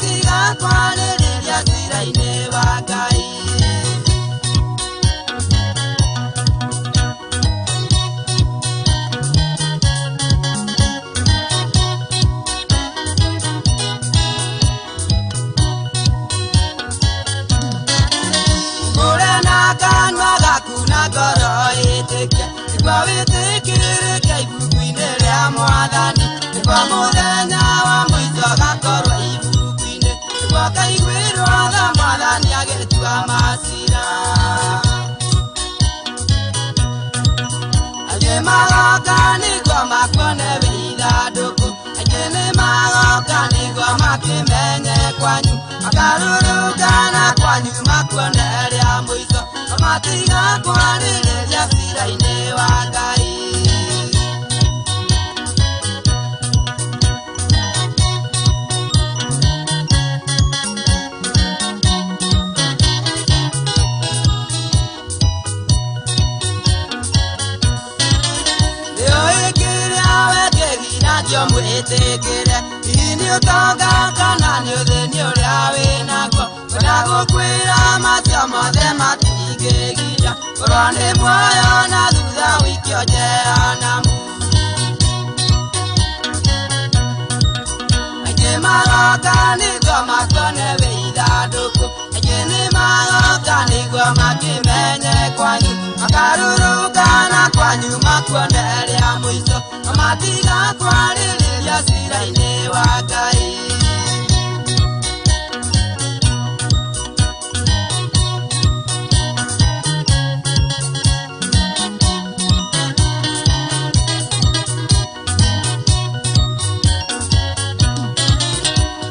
amatiga kwarĩrĩria cira-inĩ wa Ngai. Ngũre na kanua gaku na ngoro ĩtĩkie, nĩguo wĩtĩkĩrĩke ibuku-inĩ rĩa Mwathani, nĩguo mũthenya wa mũico gakorwo ibuku-inĩ, nĩguo kaiguĩrwo tha Mwathani agĩtua macira. Aingĩ magoka nĩguo makuone wĩ ithandũkũ, aingĩ nĩ magoka nĩguo makĩmenye kwanyu, makarũrũngana kwanyu makuone rĩa mũico, amatiga kwarĩrĩria cira-inĩ wa Ngai. Mwĩtĩkĩre ini ũtonga kana nĩ ũthĩni ũrĩa wĩnaguo, kwenda gũkwĩra macio mothe matingĩgiria, korwo nĩ muoyo na thutha wikio jehanamu. Aingĩ magoka nĩguo makuone wĩ ithandũkũ, aingĩ nĩ magoka nĩguo makĩmenye kwanyu, makarũrũngana kwanyu makuone rĩa mũico, amatiga kwarĩrĩria cira-inĩ wa Ngai.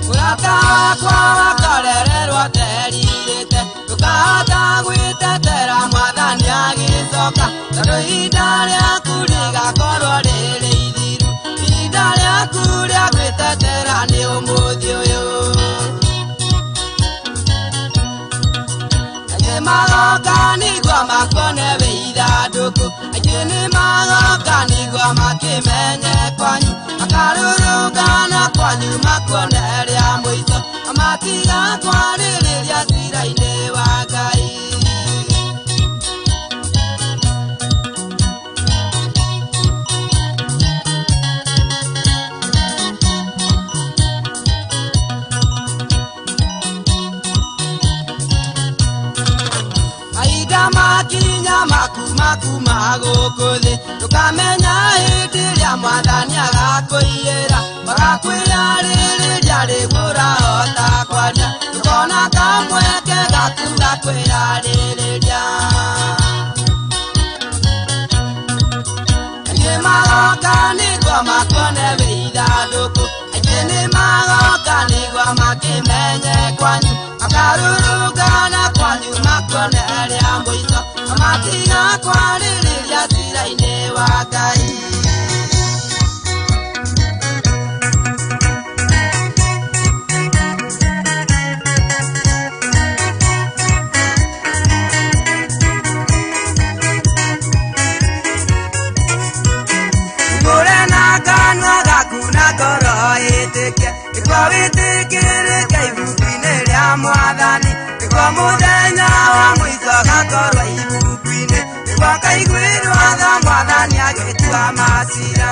Mũrata wakwa wakorererwo terirĩte, ndũkahota gwĩtetera Mwathani agĩcoka, tondũ ihinda rĩaku rĩgakorwo rĩrĩ ithiru, ihinda rĩaku rĩa gwĩtetera nĩ ũmũthĩ ũyũ. Aingĩ magoka nĩguo makuone wĩ ithandũkũ, aingĩ nĩ magoka nĩguo makĩmenye kwanyu, makarũrũngana kwanyu makuone rĩa mũico, amatiga kwarĩrĩria cira-inĩ wa Ngai. Makinya makuma gũkũ thĩ, ndũkamenya hĩndĩ ĩrĩa Mwathani agakũiyĩra, magakwĩrarĩrĩria rĩguo ũrahota kwaria, ndũkona kamweke gaku gakwĩrarĩrĩria. Aingĩ magoka nĩguo makuone wĩ ithandũkũ, aingĩ nĩ magoka nĩguo makĩmenye kwanyu, makarũrũngana kwanyu makuone rĩa mũico, amatiga kwarĩrĩria cira-inĩ wa Ngai. Ngũre na kanua gaku na ngoro ĩtĩkie, nĩguo wĩtĩkĩrĩke ibuku-inĩ rĩa Mwathani, nĩguo mũthenya wa mũico gakorwo ibuku-inĩ, nĩguo kaiguĩrwo tha Mwathani agĩtua macira.